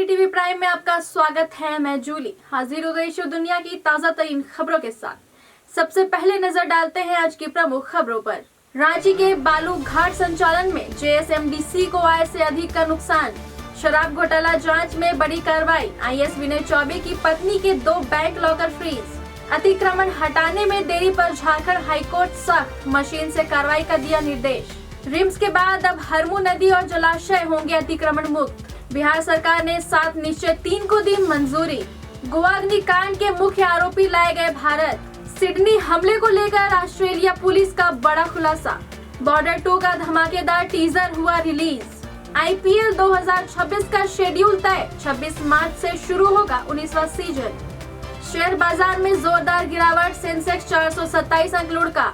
TV prime में आपका स्वागत है। मैं जूली हाजिर हो गई दुनिया की ताजा तरीन खबरों के साथ। सबसे पहले नजर डालते हैं आज की प्रमुख खबरों पर। रांची के बालू घाट संचालन में जेएसएमडीसी को आय से अधिक का नुकसान। शराब घोटाला जांच में बड़ी कार्रवाई। आईएएस विनय चौबे की पत्नी के 2 बैंक लॉकर फ्रीज। अतिक्रमण हटाने में देरी पर झारखंड हाईकोर्ट सख्त, मशीन से कार्रवाई का दिया निर्देश। रिम्स के बाद अब हरमू नदी और जलाशय होंगे अतिक्रमण मुक्त। बिहार सरकार ने 7 निश्चय 3 को दी मंजूरी। गोवा अग्निकांड के मुख्य आरोपी लाए गए भारत। सिडनी हमले को लेकर ऑस्ट्रेलिया पुलिस का बड़ा खुलासा। बॉर्डर 2 का धमाकेदार टीजर हुआ रिलीज। आईपीएल 2026 का शेड्यूल तय, 26 मार्च से शुरू होगा 19वां सीजन। शेयर बाजार में जोरदार गिरावट, सेंसेक्स 427 अंक लुढ़का।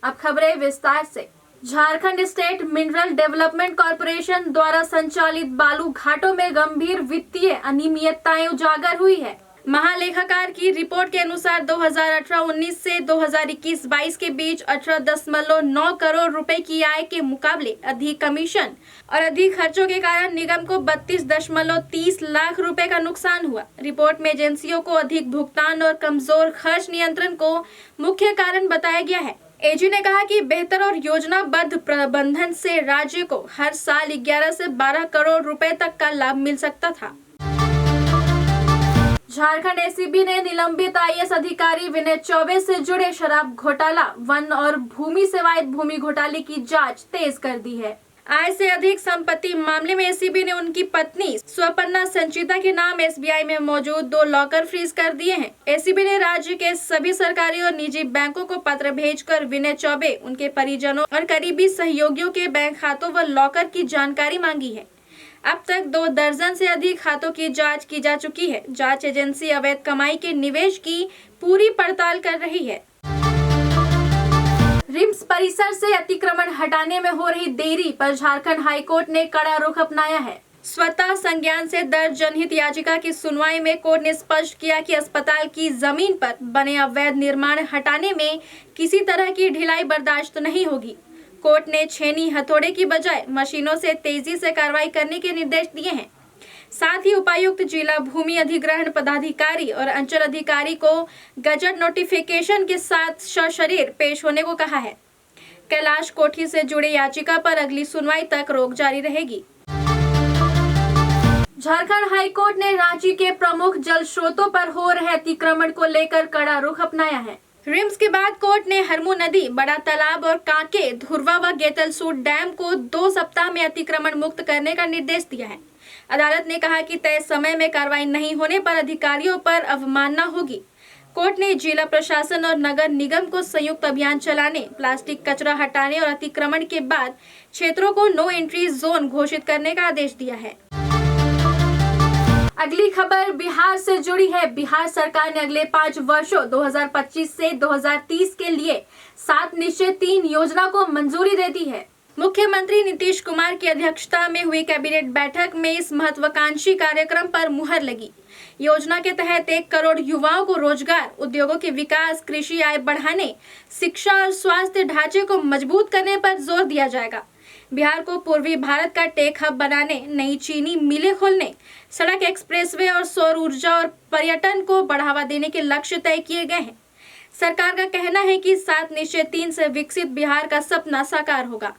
अब खबरें विस्तार से। Jharkhand state mineral development corporation द्वारा संचालित बालू घाटों में गंभीर वित्तीय अनियमितताएं उजागर हुई है। महालेखाकार की रिपोर्ट के अनुसार 2018-19 से 2021-22 के बीच 18.9 करोड़ रुपए की आय के मुकाबले अधिक कमीशन और अधिक खर्चों के कारण निगम को 32.30 लाख रुपए का नुकसान हुआ। रिपोर्ट में एजेंसियों को अधिक भुगतान और कमजोर खर्च नियंत्रण को मुख्य कारण बताया गया है। एजी ने कहा कि बेहतर और योजनाबद्ध प्रबंधन से राज्य को हर साल 11 से 12 करोड़ रुपए तक का लाभ मिल सकता था। झारखंड एसीबी ने निलंबित आईएएस अधिकारी विनय चौबे से जुड़े शराब घोटाला, वन और भूमि सेवायत भूमि घोटाले की जांच तेज कर दी है। आय से अधिक संपत्ति मामले में एसीबी ने उनकी पत्नी स्वपन्ना संचिता के नाम एसबीआई में मौजूद 2 लॉकर फ्रीज कर दिए हैं। एसीबी ने राज्य के सभी सरकारी और निजी बैंकों को पत्र भेजकर विनय चौबे, उनके परिजनों और करीबी सहयोगियों के बैंक खातों व लॉकर की जानकारी मांगी है। अब तक 2 दर्जन से अधिक खातों की जांच की जा चुकी है। जांच एजेंसी अवैध कमाई के निवेश की पूरी पड़ताल कर रही है। रिम्स परिसर से अतिक्रमण हटाने में हो रही देरी पर झारखंड हाईकोर्ट ने कड़ा रुख अपनाया है। स्वतः संज्ञान से दर्ज जनहित याचिका की सुनवाई में कोर्ट ने स्पष्ट किया कि अस्पताल की जमीन पर बने अवैध निर्माण हटाने में किसी तरह की ढिलाई बर्दाश्त नहीं होगी। कोर्ट ने छेनी हथौड़े की बजाय मशीनों से तेजी से कार्रवाई करने के निर्देश दिए हैं। साथ ही उपायुक्त, जिला भूमि अधिग्रहण पदाधिकारी और अंचल अधिकारी को गजट नोटिफिकेशन के साथ सशरीर पेश होने को कहा है। कैलाश कोठी से जुड़े याचिका पर अगली सुनवाई तक रोक जारी रहेगी। झारखंड हाईकोर्ट ने रांची के प्रमुख जल स्रोतों पर हो रहे अतिक्रमण को लेकर कड़ा रुख अपनाया है। रिम्स के बाद कोर्ट ने हरमू नदी, बड़ा तालाब और कांके, धुरवा व गेतलसूट डैम को 2 सप्ताह में अतिक्रमण मुक्त करने का निर्देश दिया है। अदालत ने कहा कि तय समय में कार्रवाई नहीं होने पर अधिकारियों पर अवमानना होगी। कोर्ट ने जिला प्रशासन और नगर निगम को संयुक्त अभियान चलाने, प्लास्टिक कचरा हटाने और अतिक्रमण के बाद क्षेत्रों को नो एंट्री जोन घोषित करने का आदेश दिया है। अगली खबर बिहार से जुड़ी है। बिहार सरकार ने अगले 5 वर्षों 2025 से 2030 के लिए 7 निश्चय 3 योजना को मंजूरी दे दी है। मुख्यमंत्री नीतीश कुमार की अध्यक्षता में हुई कैबिनेट बैठक में इस महत्वाकांक्षी कार्यक्रम पर मुहर लगी। योजना के तहत 1 करोड़ युवाओं को रोजगार, उद्योगों के विकास, कृषि आय बढ़ाने, शिक्षा और स्वास्थ्य ढांचे को मजबूत करने पर जोर दिया जाएगा। बिहार को पूर्वी भारत का टेक हब बनाने, नई चीनी मिलें खोलने, सड़क, एक्सप्रेसवे और सौर ऊर्जा और पर्यटन को बढ़ावा देने के लक्ष्य तय किए गए हैं। सरकार का कहना है कि 7 निश्चय 3 से विकसित बिहार का सपना साकार होगा।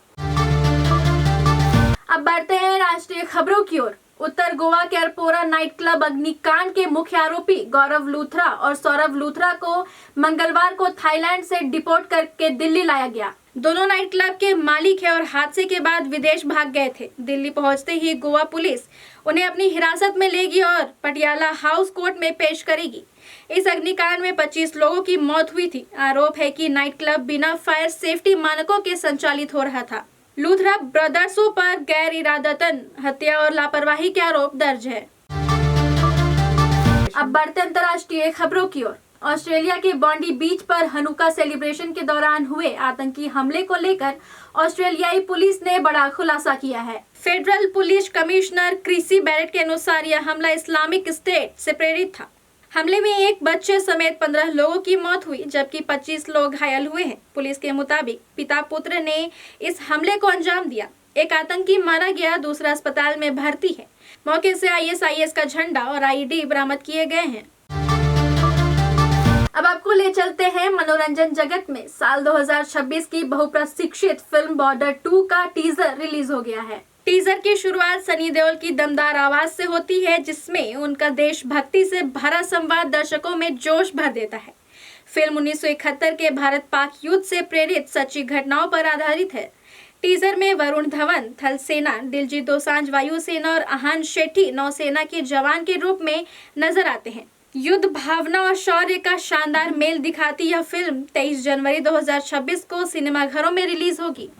अब बढ़ते हैं राष्ट्रीय खबरों की ओर। उत्तर गोवा के अरपोरा नाइट क्लब अग्निकांड के मुख्य आरोपी गौरव लूथरा और सौरभ लूथरा को मंगलवार को थाईलैंड से डिपोर्ट करके दिल्ली लाया गया। दोनों नाइट क्लब के मालिक हैं और हादसे के बाद विदेश भाग गए थे। दिल्ली पहुंचते ही गोवा पुलिस उन्हें अपनी हिरासत में लेगी और पटियाला हाउस कोर्ट में पेश करेगी। इस अग्निकांड में 25 लोगों की मौत हुई थी। आरोप है कि नाइट क्लब बिना फायर सेफ्टी मानकों के संचालित हो रहा था। लूथरा ब्रदर्सों पर गैर इरादतन हत्या और लापरवाही के आरोप दर्ज है। अब बढ़ते अंतर्राष्ट्रीय खबरों की ओर। ऑस्ट्रेलिया के बॉन्डी बीच पर हनुका सेलिब्रेशन के दौरान हुए आतंकी हमले को लेकर ऑस्ट्रेलियाई पुलिस ने बड़ा खुलासा किया है। Federal police commissioner Chrissy Barrett के अनुसार यह हमला इस्लामिक स्टेट से प्रेरित था। हमले में एक बच्चे समेत 15 लोगों की मौत हुई, जबकि 25 लोग घायल हुए हैं। पुलिस के मुताबिक पिता पुत्र ने इस हमले को अंजाम दिया। एक आतंकी मारा गया, दूसरा अस्पताल में भर्ती है। मौके से ISIS का झंडा और IED बरामद किए गए हैं। अब आपको ले चलते हैं मनोरंजन जगत में। साल 2026 की बहुप्रतीक्षित फिल्म बॉर्डर 2 का टीजर रिलीज हो गया है। टीजर की शुरुआत सनी देओल की दमदार आवाज से होती है, जिसमें उनका देशभक्ति से भरा संवाद दर्शकों में जोश भर देता है। फिल्म 1971 के भारत पाक युद्ध से प्रेरित सच्ची घटनाओं पर आधारित है। टीजर में वरुण धवन थल सेना, दिलजीत दोसांझ वायुसेना और आहान शेट्टी नौसेना के जवान के रूप में नजर आते हैं। युद्ध भावना और शौर्य का शानदार मेल दिखाती यह फिल्म 23 जनवरी 2026 को सिनेमाघरों में रिलीज होगी।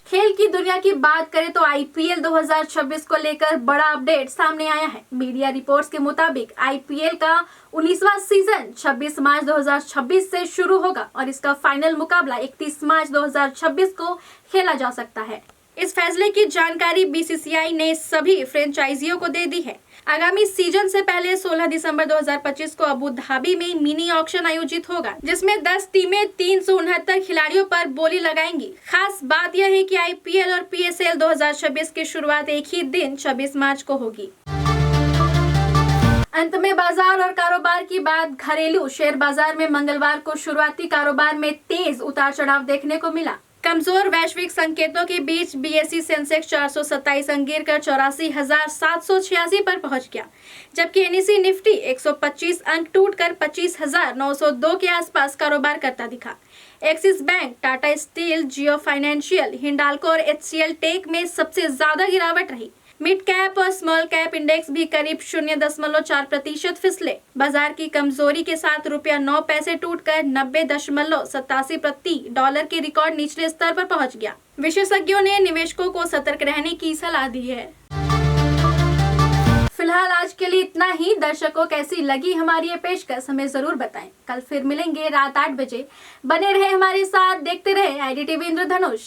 खेल की दुनिया की बात करें तो IPL 2026 को लेकर बड़ा अपडेट सामने आया है। मीडिया रिपोर्ट्स के मुताबिक IPL का 19वां सीजन 26 मार्च 2026 से शुरू होगा और इसका फाइनल मुकाबला 31 मार्च 2026 को खेला जा सकता है। इस फैसले की जानकारी BCCI ने सभी फ्रेंचाइजियों को दे दी है। आगामी सीजन से पहले 16 दिसंबर 2025 को अबू धाबी में मिनी ऑक्शन आयोजित होगा, जिसमें 10 टीमें 369 खिलाड़ियों पर बोली लगाएंगी। खास बात यह है कि IPL और PSL 2026 की शुरुआत एक ही दिन 26 मार्च को होगी। अंत में बाजार और कारोबार की बात। घरेलू शेयर बाजार में मंगलवार को शुरुआती कारोबार में तेज उतार चढ़ाव देखने को मिला। कमजोर वैश्विक संकेतों के बीच BSE सेंसेक्स 427 अंक गिरकर 84,786 पर पहुंच गया, जबकि NSE निफ्टी 125 अंक टूटकर 25,902 के आसपास कारोबार करता दिखा। एक्सिस बैंक, टाटा स्टील, जियो फाइनेंशियल, हिंडाल्को और HCL टेक में सबसे ज्यादा गिरावट रही। मिड कैप और स्मॉल कैप इंडेक्स भी करीब 0.4% फिसले। बाजार की कमजोरी के साथ ₹9 टूटकर 90.87 प्रति डॉलर के रिकॉर्ड निचले स्तर पर पहुंच गया। विशेषज्ञों ने निवेशकों को सतर्क रहने की सलाह दी है। फिलहाल आज के लिए इतना ही। दर्शकों, कैसी लगी हमारी ये पेशकश हमें जरूर बताएं। कल फिर मिलेंगे रात 8 बजे। बने रहे हमारे साथ, देखते रहे IDTV इंद्रधनुष।